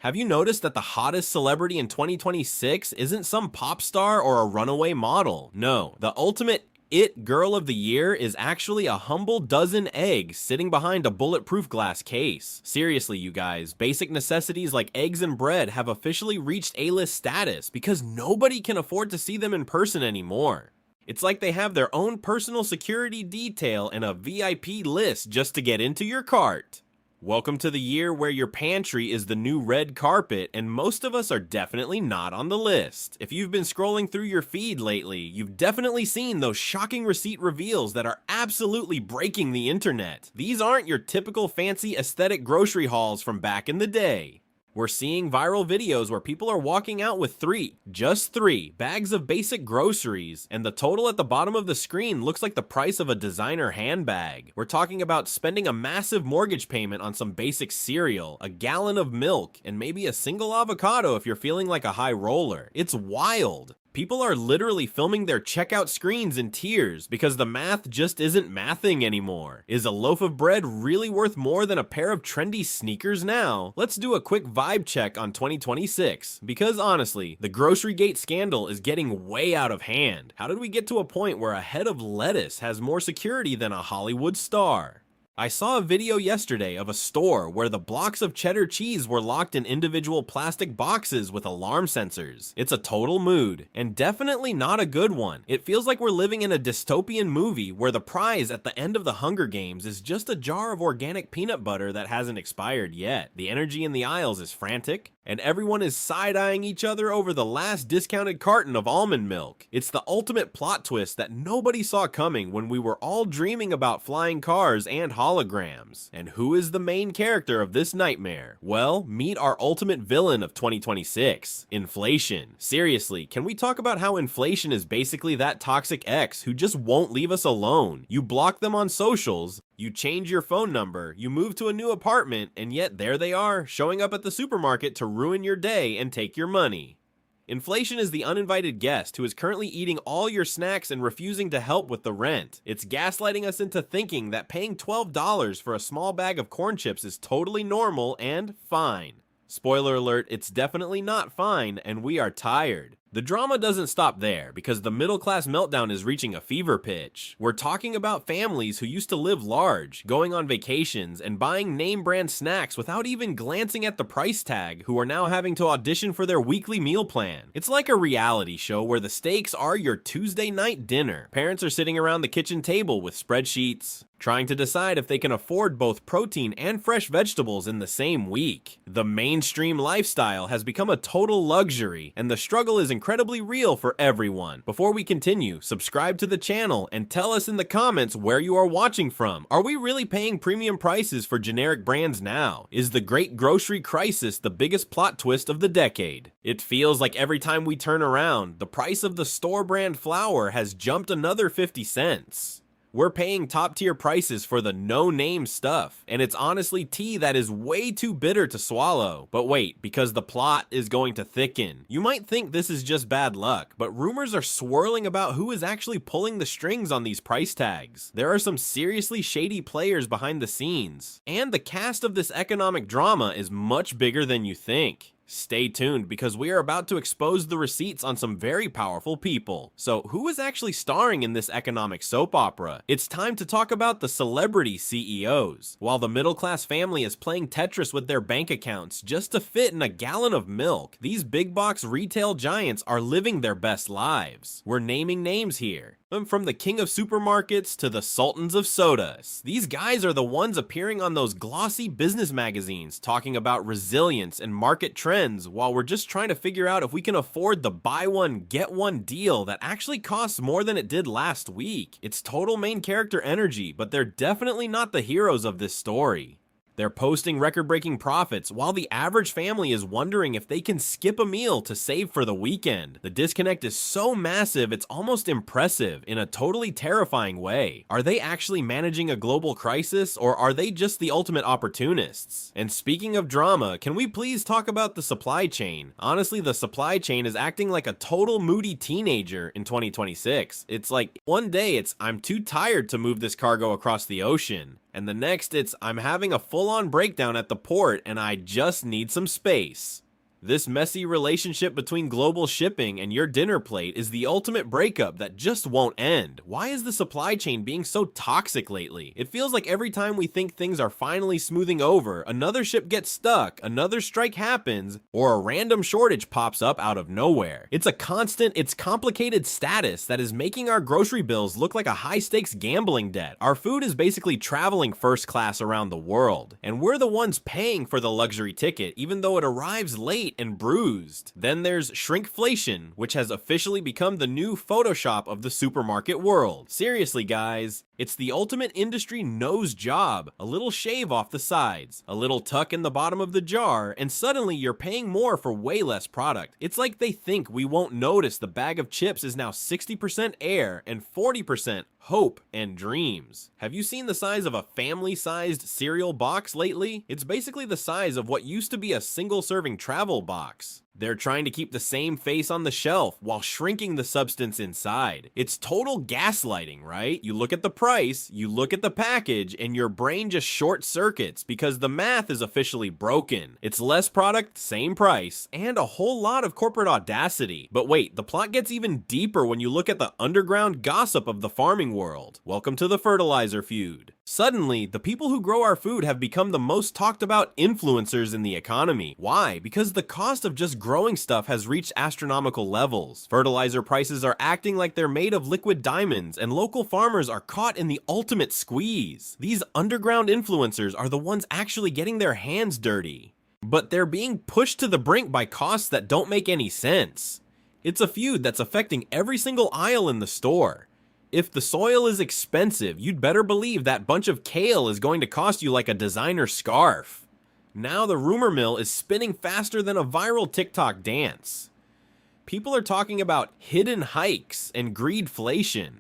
Have you noticed that the hottest celebrity in 2026 isn't some pop star or a runaway model? No, the ultimate it girl of the year is actually a humble dozen eggs sitting behind a bulletproof glass case. Seriously, you guys, basic necessities like eggs and bread have officially reached A-list status because nobody can afford to see them in person anymore. It's like they have their own personal security detail and a VIP list just to get into your cart. Welcome to the year where your pantry is the new red carpet, and most of us are definitely not on the list. If you've been scrolling through your feed lately, you've definitely seen those shocking receipt reveals that are absolutely breaking the internet. These aren't your typical fancy aesthetic grocery hauls from back in the day. We're seeing viral videos where people are walking out with just three bags of basic groceries, and the total at the bottom of the screen looks like the price of a designer handbag. We're talking about spending a massive mortgage payment on some basic cereal, a gallon of milk, and maybe a single avocado if you're feeling like a high roller. It's wild. People are literally filming their checkout screens in tears because the math just isn't mathing anymore. Is a loaf of bread really worth more than a pair of trendy sneakers now? Let's do a quick vibe check on 2026, because honestly, the Grocerygate scandal is getting way out of hand. How did we get to a point where a head of lettuce has more security than a Hollywood star? I saw a video yesterday of a store where the blocks of cheddar cheese were locked in individual plastic boxes with alarm sensors. It's a total mood, and definitely not a good one. It feels like we're living in a dystopian movie where the prize at the end of the Hunger Games is just a jar of organic peanut butter that hasn't expired yet. The energy in the aisles is frantic, and everyone is side-eyeing each other over the last discounted carton of almond milk. It's the ultimate plot twist that nobody saw coming when we were all dreaming about flying cars and holograms. And who is the main character of this nightmare? Well, meet our ultimate villain of 2026, inflation. Seriously, can we talk about how inflation is basically that toxic ex who just won't leave us alone? You block them on socials, you change your phone number, you move to a new apartment, and yet there they are, showing up at the supermarket to ruin your day and take your money. Inflation is the uninvited guest who is currently eating all your snacks and refusing to help with the rent. It's gaslighting us into thinking that paying $12 for a small bag of corn chips is totally normal and fine. Spoiler alert, it's definitely not fine, and we are tired. The drama doesn't stop there, because the middle-class meltdown is reaching a fever pitch. We're talking about families who used to live large, going on vacations, and buying name-brand snacks without even glancing at the price tag, who are now having to audition for their weekly meal plan. It's like a reality show where the stakes are your Tuesday night dinner. Parents are sitting around the kitchen table with spreadsheets, trying to decide if they can afford both protein and fresh vegetables in the same week. The mainstream lifestyle has become a total luxury, and the struggle is incredibly real for everyone. Before we continue, subscribe to the channel and tell us in the comments where you are watching from. Are we really paying premium prices for generic brands now? Is the great grocery crisis the biggest plot twist of the decade? It feels like every time we turn around, the price of the store brand flour has jumped another 50 cents. We're paying top-tier prices for the no-name stuff, and it's honestly tea that is way too bitter to swallow. But wait, because the plot is going to thicken. You might think this is just bad luck, but rumors are swirling about who is actually pulling the strings on these price tags. There are some seriously shady players behind the scenes, and the cast of this economic drama is much bigger than you think. Stay tuned, because we are about to expose the receipts on some very powerful people. So who is actually starring in this economic soap opera? It's time to talk about the celebrity CEOs. While the middle-class family is playing Tetris with their bank accounts just to fit in a gallon of milk, these big box retail giants are living their best lives. We're naming names here. From the king of supermarkets to the sultans of sodas. These guys are the ones appearing on those glossy business magazines talking about resilience and market trends while we're just trying to figure out if we can afford the buy one get one deal that actually costs more than it did last week. It's total main character energy, but they're definitely not the heroes of this story. They're posting record-breaking profits while the average family is wondering if they can skip a meal to save for the weekend. The disconnect is so massive, it's almost impressive in a totally terrifying way. Are they actually managing a global crisis, or are they just the ultimate opportunists? And speaking of drama, can we please talk about the supply chain? Honestly, the supply chain is acting like a total moody teenager in 2026. It's like, one day it's, I'm too tired to move this cargo across the ocean. And the next it's, I'm having a full-on breakdown at the port and I just need some space. This messy relationship between global shipping and your dinner plate is the ultimate breakup that just won't end. Why is the supply chain being so toxic lately? It feels like every time we think things are finally smoothing over, another ship gets stuck, another strike happens, or a random shortage pops up out of nowhere. It's complicated status that is making our grocery bills look like a high-stakes gambling debt. Our food is basically traveling first class around the world, and we're the ones paying for the luxury ticket even though it arrives late and bruised. Then there's shrinkflation, which has officially become the new Photoshop of the supermarket world. Seriously, guys, it's the ultimate industry nose job. A little shave off the sides, a little tuck in the bottom of the jar, and suddenly you're paying more for way less product. It's like they think we won't notice the bag of chips is now 60% air and 40% hope and dreams. Have you seen the size of a family-sized cereal box lately? It's basically the size of what used to be a single-serving travel box. They're trying to keep the same face on the shelf while shrinking the substance inside. It's total gaslighting, right? You look at the price, you look at the package, and your brain just short circuits because the math is officially broken. It's less product, same price, and a whole lot of corporate audacity. But wait, the plot gets even deeper when you look at the underground gossip of the farming world. Welcome to the fertilizer feud. Suddenly, the people who grow our food have become the most talked about influencers in the economy. Why? Because the cost of just growing stuff has reached astronomical levels. Fertilizer prices are acting like they're made of liquid diamonds, and local farmers are caught in the ultimate squeeze. These underground influencers are the ones actually getting their hands dirty. But they're being pushed to the brink by costs that don't make any sense. It's a feud that's affecting every single aisle in the store. If the soil is expensive, you'd better believe that bunch of kale is going to cost you like a designer scarf. Now the rumor mill is spinning faster than a viral TikTok dance. People are talking about hidden hikes and greedflation.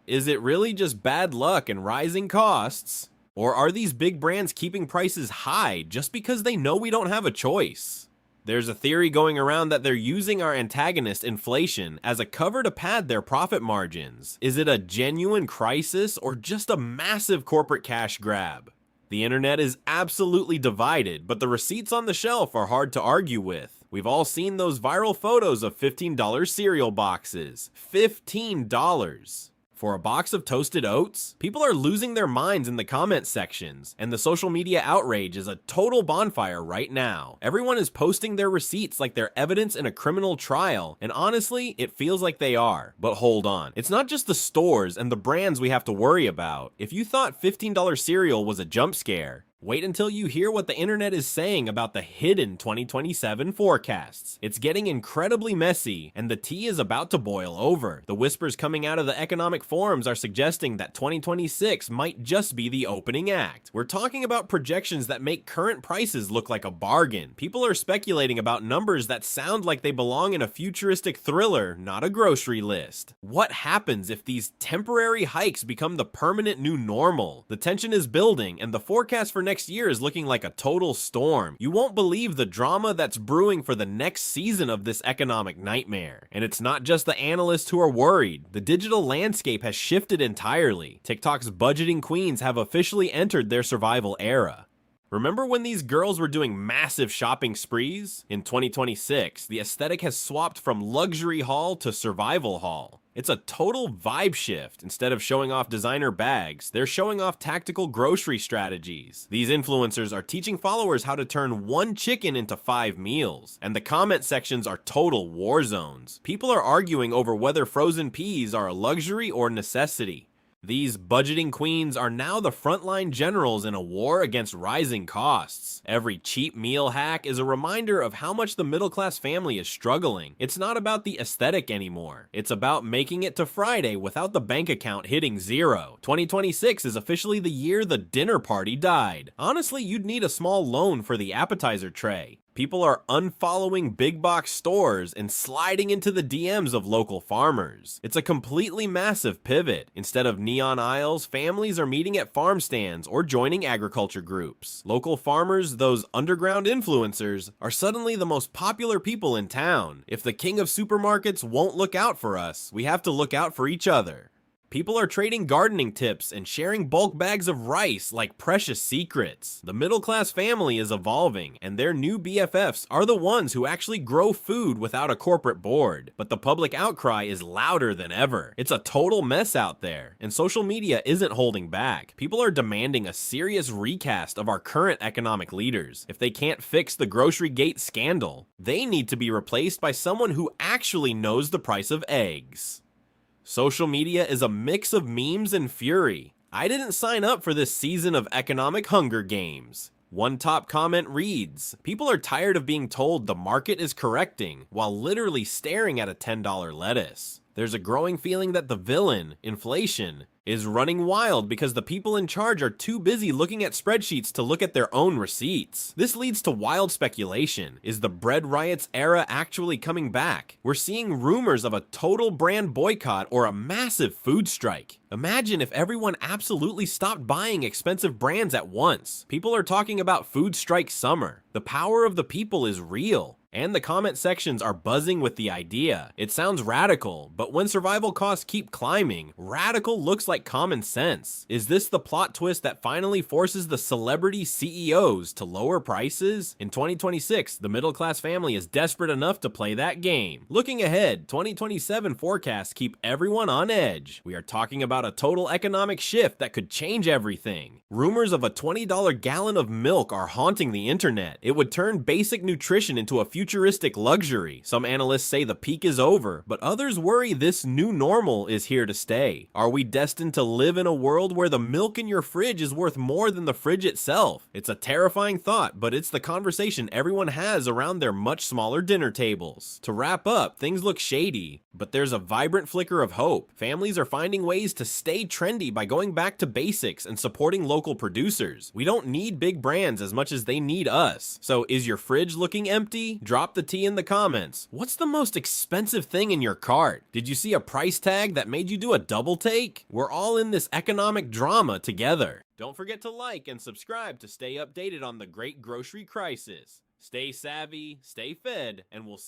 Is it really just bad luck and rising costs? Or are these big brands keeping prices high just because they know we don't have a choice? There's a theory going around that they're using our antagonist, inflation, as a cover to pad their profit margins. Is it a genuine crisis or just a massive corporate cash grab? The internet is absolutely divided, but the receipts on the shelf are hard to argue with. We've all seen those viral photos of $15 cereal boxes. $15. For a box of toasted oats? People are losing their minds in the comment sections, and the social media outrage is a total bonfire right now. Everyone is posting their receipts like they're evidence in a criminal trial, and honestly, it feels like they are. But hold on, it's not just the stores and the brands we have to worry about. If you thought $15 cereal was a jump scare, wait until you hear what the internet is saying about the hidden 2027 forecasts. It's getting incredibly messy, and the tea is about to boil over. The whispers coming out of the economic forums are suggesting that 2026 might just be the opening act. We're talking about projections that make current prices look like a bargain. People are speculating about numbers that sound like they belong in a futuristic thriller, not a grocery list. What happens if these temporary hikes become the permanent new normal? The tension is building, and the forecast for next year is looking like a total storm. You won't believe the drama that's brewing for the next season of this economic nightmare. And it's not just the analysts who are worried. The digital landscape has shifted entirely. TikTok's budgeting queens have officially entered their survival era. Remember when these girls were doing massive shopping sprees? In 2026, the aesthetic has swapped from luxury haul to survival haul. It's a total vibe shift. Instead of showing off designer bags, they're showing off tactical grocery strategies. These influencers are teaching followers how to turn one chicken into 5 meals. And the comment sections are total war zones. People are arguing over whether frozen peas are a luxury or necessity. These budgeting queens are now the frontline generals in a war against rising costs. Every cheap meal hack is a reminder of how much the middle-class family is struggling. It's not about the aesthetic anymore. It's about making it to Friday without the bank account hitting zero. 2026 is officially the year the dinner party died. Honestly, you'd need a small loan for the appetizer tray. People are unfollowing big box stores and sliding into the DMs of local farmers. It's a completely massive pivot. Instead of neon aisles, families are meeting at farm stands or joining agriculture groups. Local farmers, those underground influencers, are suddenly the most popular people in town. If the king of supermarkets won't look out for us, we have to look out for each other. People are trading gardening tips and sharing bulk bags of rice like precious secrets. The middle-class family is evolving, and their new BFFs are the ones who actually grow food without a corporate board. But the public outcry is louder than ever. It's a total mess out there, and social media isn't holding back. People are demanding a serious recast of our current economic leaders. If they can't fix the Grocery Gate scandal, they need to be replaced by someone who actually knows the price of eggs. Social media is a mix of memes and fury. I didn't sign up for this season of economic Hunger Games. One top comment reads, "People are tired of being told the market is correcting while literally staring at a $10 lettuce." There's a growing feeling that the villain, inflation, is running wild because the people in charge are too busy looking at spreadsheets to look at their own receipts. This leads to wild speculation. Is the bread riots era actually coming back? We're seeing rumors of a total brand boycott or a massive food strike. Imagine if everyone absolutely stopped buying expensive brands at once. People are talking about food strike summer. The power of the people is real. And the comment sections are buzzing with the idea. It sounds radical, but when survival costs keep climbing, radical looks like common sense. Is this the plot twist that finally forces the celebrity CEOs to lower prices? In 2026, the middle-class family is desperate enough to play that game. Looking ahead, 2027 forecasts keep everyone on edge. We are talking about a total economic shift that could change everything. Rumors of a $20 gallon of milk are haunting the internet. It would turn basic nutrition into a futuristic luxury. Some analysts say the peak is over, but others worry this new normal is here to stay. Are we destined to live in a world where the milk in your fridge is worth more than the fridge itself? It's a terrifying thought, but it's the conversation everyone has around their much smaller dinner tables. To wrap up, things look shady, but there's a vibrant flicker of hope. Families are finding ways to stay trendy by going back to basics and supporting local producers. We don't need big brands as much as they need us. So is your fridge looking empty? Drop the tea in the comments. What's the most expensive thing in your cart? Did you see a price tag that made you do a double take? We're all in this economic drama together. Don't forget to like and subscribe to stay updated on the great grocery crisis. Stay savvy, stay fed, and we'll see